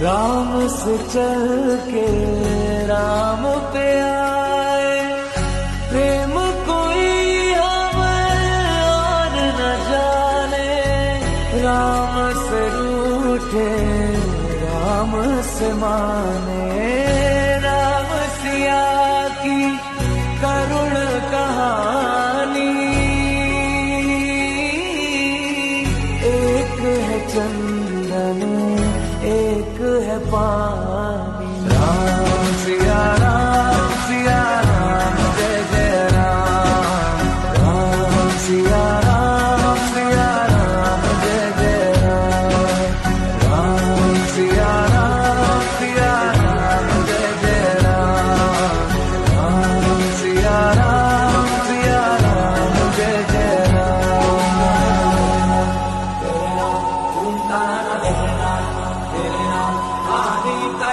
राम से चल के राम पे आए, प्रेम कोई हमें और न जाने। राम से रूठे राम से माने, राम सिया की करुण कहानी। एक है चंदन एक है पानी। राम सिया राम जय जय राम। राम सिया राम जय जय राम। राम सिया राम जय जय राम। राम सिया राम जय जय राम। तेरे नाम तेरे नाम आदि का